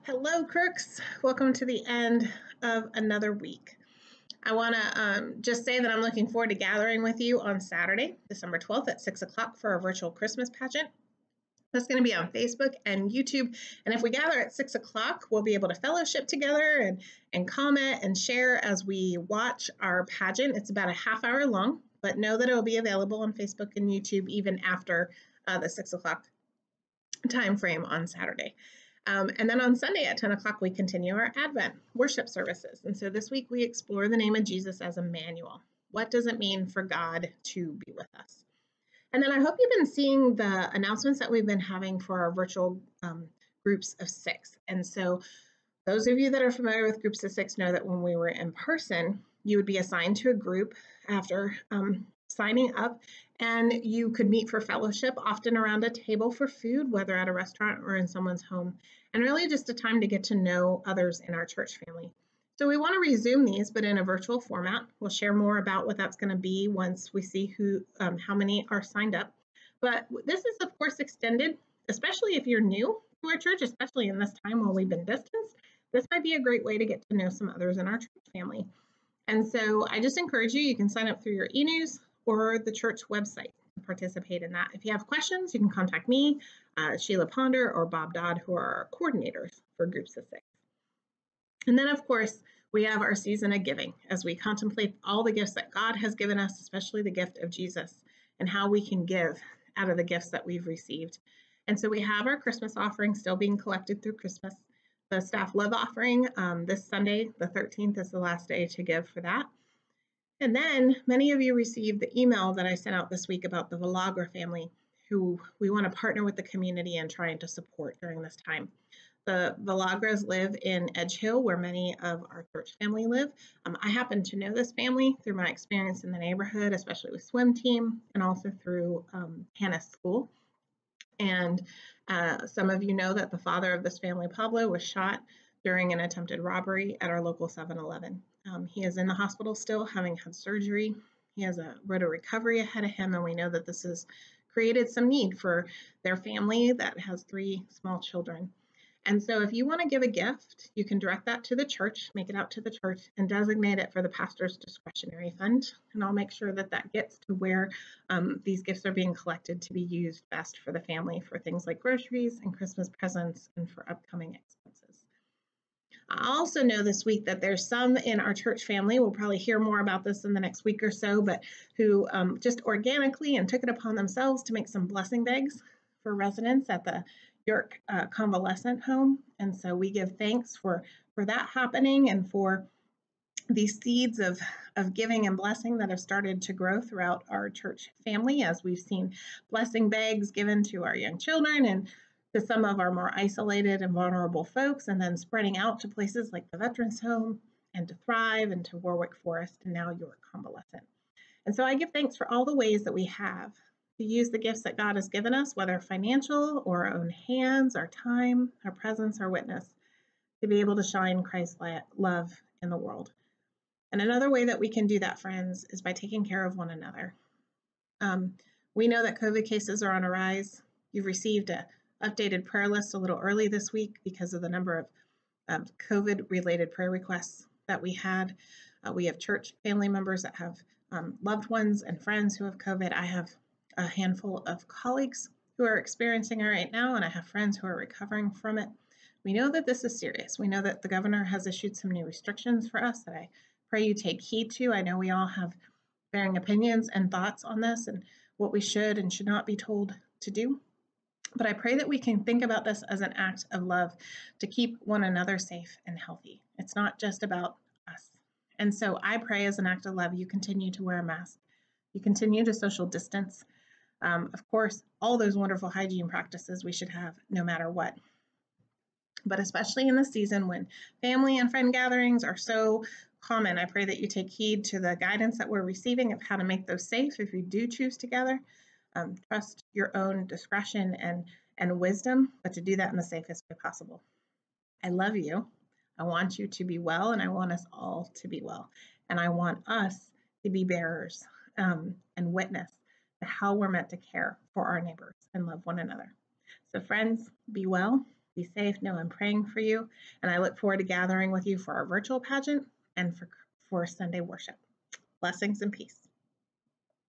Hello, Crooks. Welcome to the end of another week. I want to just say that I'm looking forward to gathering with you on Saturday, December 12th at 6 o'clock for our virtual Christmas pageant. That's going to be on Facebook and YouTube. And if we gather at 6 o'clock, we'll be able to fellowship together and comment and share as we watch our pageant. It's about a half hour long, but know that it will be available on Facebook and YouTube even after the 6 o'clock time frame on Saturday. And then on Sunday at 10 o'clock, we continue our Advent worship services. And so this week we explore the name of Jesus as Emmanuel. What does it mean for God to be with us? And then I hope you've been seeing the announcements that we've been having for our virtual groups of 6. And so those of you that are familiar with groups of 6 know that when we were in person, you would be assigned to a group after signing up, and you could meet for fellowship, often around a table for food, whether at a restaurant or in someone's home, and really just a time to get to know others in our church family. So we want to resume these, but in a virtual format. We'll share more about what that's going to be once we see how many are signed up. But this is, of course, extended, especially if you're new to our church, especially in this time while we've been distanced. This might be a great way to get to know some others in our church family. And so I just encourage you can sign up through your e-news or the church website to participate in that. If you have questions, you can contact me, Sheila Ponder, or Bob Dodd, who are our coordinators for groups of 6. And then, of course, we have our season of giving as we contemplate all the gifts that God has given us, especially the gift of Jesus, and how we can give out of the gifts that we've received. And so we have our Christmas offering still being collected through Christmas. The staff love offering this Sunday, the 13th, is the last day to give for that. And then many of you received the email that I sent out this week about the Villagra family, who we want to partner with the community and trying to support during this time. The Villagras live in Edge Hill, where many of our church family live. I happen to know this family through my experience in the neighborhood, especially with swim team, and also through Hannah's school. And some of you know that the father of this family, Pablo, was shot during an attempted robbery at our local 7-Eleven. He is in the hospital still, having had surgery. He has a road to recovery ahead of him, and we know that this has created some need for their family that has 3 small children. And so if you want to give a gift, you can direct that to the church, make it out to the church, and designate it for the pastor's discretionary fund. And I'll make sure that that gets to where these gifts are being collected to be used best for the family for things like groceries and Christmas presents and for upcoming expenses. I also know this week that there's some in our church family, we'll probably hear more about this in the next week or so, but who just organically and took it upon themselves to make some blessing bags for residents at the York Convalescent Home. And so we give thanks for that happening and for these seeds of giving and blessing that have started to grow throughout our church family as we've seen blessing bags given to our young children and to some of our more isolated and vulnerable folks, and then spreading out to places like the Veterans Home and to Thrive and to Warwick Forest and now York Convalescent. And so I give thanks for all the ways that we have to use the gifts that God has given us, whether financial or our own hands, our time, our presence, our witness, to be able to shine Christ's love in the world. And another way that we can do that, friends, is by taking care of one another. We know that COVID cases are on a rise. You've received an updated prayer list a little early this week because of the number of COVID-related prayer requests that we had. We have church family members that have loved ones and friends who have COVID. I have a handful of colleagues who are experiencing it right now, and I have friends who are recovering from it. We know that this is serious. We know that the governor has issued some new restrictions for us that I pray you take heed to. I know we all have varying opinions and thoughts on this and what we should and should not be told to do. But I pray that we can think about this as an act of love to keep one another safe and healthy. It's not just about us. And so I pray as an act of love, you continue to wear a mask. You continue to social distance. Of course, all those wonderful hygiene practices we should have no matter what. But especially in the season when family and friend gatherings are so common, I pray that you take heed to the guidance that we're receiving of how to make those safe if you do choose to gather. Trust your own discretion and wisdom, but to do that in the safest way possible. I love you. I want you to be well, and I want us all to be well. And I want us to be bearers and witness to how we're meant to care for our neighbors and love one another. So friends, be well, Be safe. Know I'm praying for you, and I look forward to gathering with you for our virtual pageant and for Sunday worship. Blessings and peace.